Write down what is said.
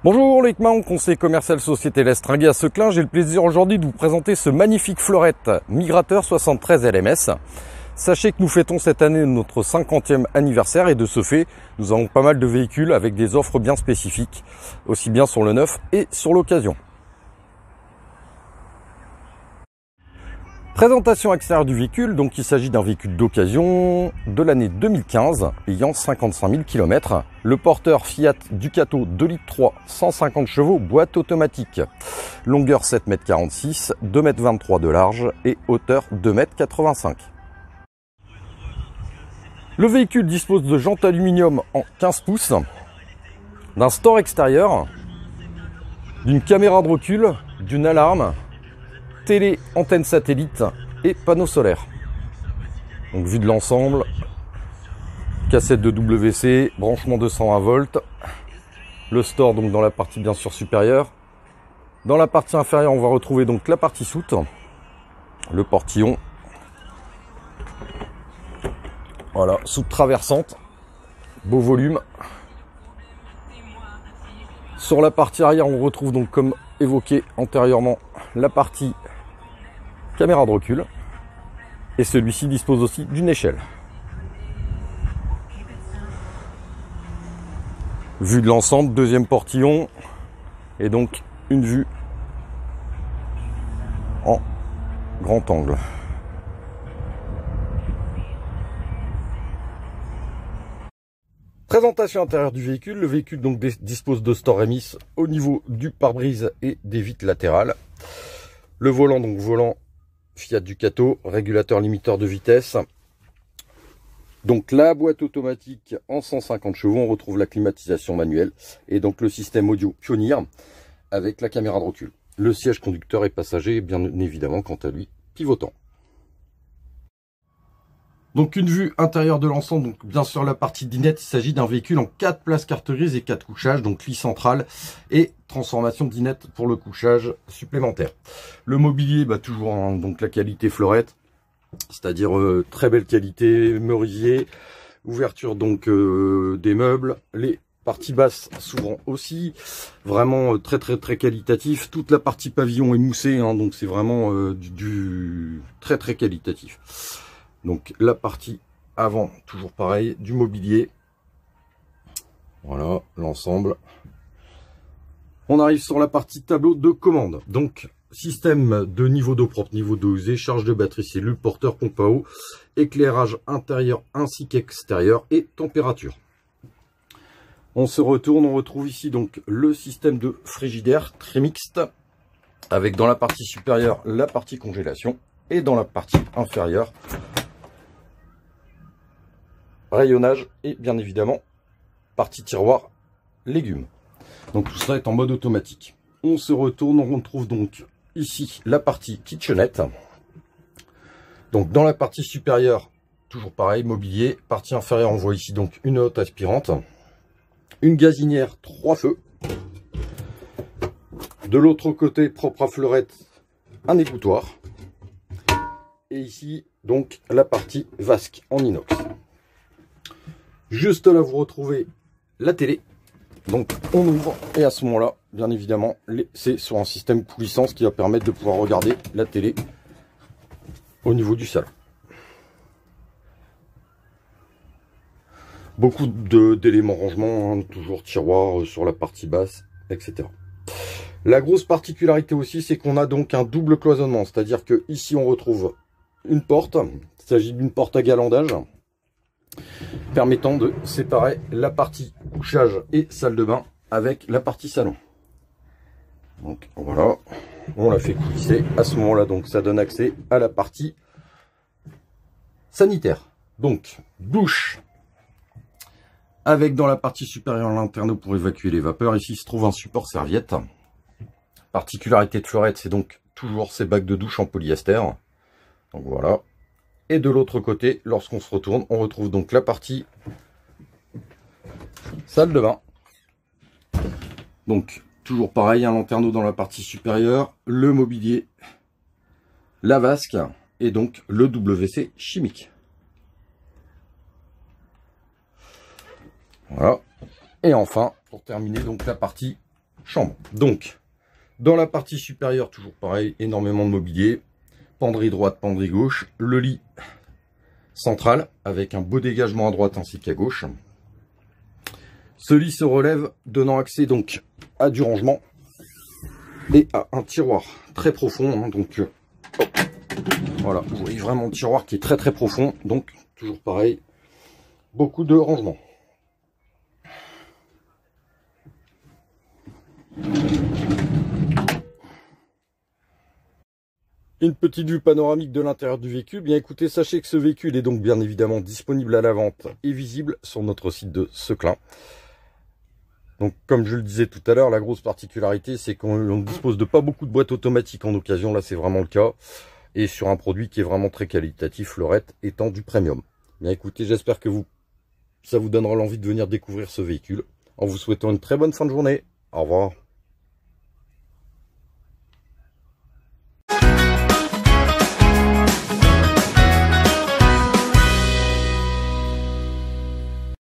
Bonjour Loïc Mahon, conseiller commercial Société Lestringuet à Seclin. J'ai le plaisir aujourd'hui de vous présenter ce magnifique Fleurette Migrateur 73 LMS. Sachez que nous fêtons cette année notre 50e anniversaire et de ce fait, nous avons pas mal de véhicules avec des offres bien spécifiques, aussi bien sur le neuf et sur l'occasion. Présentation extérieure du véhicule, donc il s'agit d'un véhicule d'occasion de l'année 2015 ayant 55 000 km. Le porteur Fiat Ducato 2,3 litres, 150 chevaux, boîte automatique. Longueur 7,46 m, 2,23 m de large et hauteur 2,85 m. Le véhicule dispose de jantes aluminium en 15 pouces, d'un store extérieur, d'une caméra de recul, d'une alarme, télé, antenne satellite et panneau solaire. Donc vue de l'ensemble, cassette de WC, branchement 220 volts, le store donc dans la partie bien sûr supérieure. Dans la partie inférieure, on va retrouver donc la partie soute, le portillon. Voilà, soute traversante, beau volume. Sur la partie arrière, on retrouve donc comme évoqué antérieurement la partie caméra de recul et celui-ci dispose aussi d'une échelle. Vue de l'ensemble, deuxième portillon et donc une vue en grand angle. Présentation intérieure du véhicule. Le véhicule donc dispose de store Remis au niveau du pare-brise et des vitres latérales. Le volant, donc volant Fiat Ducato, régulateur limiteur de vitesse. Donc la boîte automatique en 150 chevaux, on retrouve la climatisation manuelle et donc le système audio Pioneer avec la caméra de recul. Le siège conducteur et passager, bien évidemment, quant à lui, pivotant. Donc une vue intérieure de l'ensemble, donc bien sûr la partie dinette, il s'agit d'un véhicule en 4 places carte grise et 4 couchages, donc lit central et transformation dinette pour le couchage supplémentaire. Le mobilier, toujours donc la qualité Fleurette, c'est-à-dire très belle qualité, merisier, ouverture donc des meubles, les parties basses s'ouvrant aussi, vraiment très qualitatif. Toute la partie pavillon est moussée, donc c'est vraiment du très qualitatif. Donc la partie avant, toujours pareil, du mobilier. Voilà l'ensemble. On arrive sur la partie tableau de commande. Donc système de niveau d'eau propre, niveau d'eau usée, charge de batterie, cellule, porteur, pompe à eau, éclairage intérieur ainsi qu'extérieur et température. On se retourne, on retrouve ici donc le système de frigidaire très mixte, avec dans la partie supérieure la partie congélation et dans la partie inférieure rayonnage et bien évidemment partie tiroir légumes. Donc tout cela est en mode automatique. On se retourne, on retrouve donc ici la partie kitchenette. Donc dans la partie supérieure, toujours pareil, mobilier. Partie inférieure, on voit ici donc une hotte aspirante, une gazinière 3 feux. De l'autre côté, propre à Fleurette, un égouttoir. Et ici donc la partie vasque en inox. Juste là, vous retrouvez la télé. Donc, on ouvre et à ce moment-là, bien évidemment, c'est sur un système coulissant, ce qui va permettre de pouvoir regarder la télé au niveau du salon. Beaucoup d'éléments rangement, toujours tiroirs sur la partie basse, etc. La grosse particularité aussi, c'est qu'on a donc un double cloisonnement. C'est-à-dire que ici, on retrouve une porte. Il s'agit d'une porte à galandage, permettant de séparer la partie couchage et salle de bain avec la partie salon. Donc voilà, on la fait coulisser. À ce moment-là, donc ça donne accès à la partie sanitaire. Donc douche avec dans la partie supérieure l'interno pour évacuer les vapeurs. Ici se trouve un support serviette. Particularité de Fleurette, c'est donc toujours ces bacs de douche en polyester. Donc voilà. Et de l'autre côté, lorsqu'on se retourne, on retrouve donc la partie salle de bain. Donc, toujours pareil, un lanterneau dans la partie supérieure, le mobilier, la vasque et donc le WC chimique. Voilà. Et enfin, pour terminer, donc la partie chambre. Donc, dans la partie supérieure, toujours pareil, énormément de mobilier. Penderie droite, penderie gauche. Le lit central avec un beau dégagement à droite ainsi qu'à gauche. Ce lit se relève, donnant accès donc à du rangement et à un tiroir très profond. Hein, donc, voilà, vous voyez vraiment le tiroir qui est très profond. Donc, toujours pareil, beaucoup de rangement. Une petite vue panoramique de l'intérieur du véhicule. Bien écoutez, sachez que ce véhicule est donc bien évidemment disponible à la vente et visible sur notre site de Seclin. Donc comme je le disais tout à l'heure, la grosse particularité c'est qu'on ne dispose de pas beaucoup de boîtes automatiques en occasion. Là c'est vraiment le cas. Et sur un produit qui est vraiment très qualitatif, Lorette étant du premium. Bien écoutez, j'espère que ça vous donnera l'envie de venir découvrir ce véhicule. En vous souhaitant une très bonne fin de journée. Au revoir.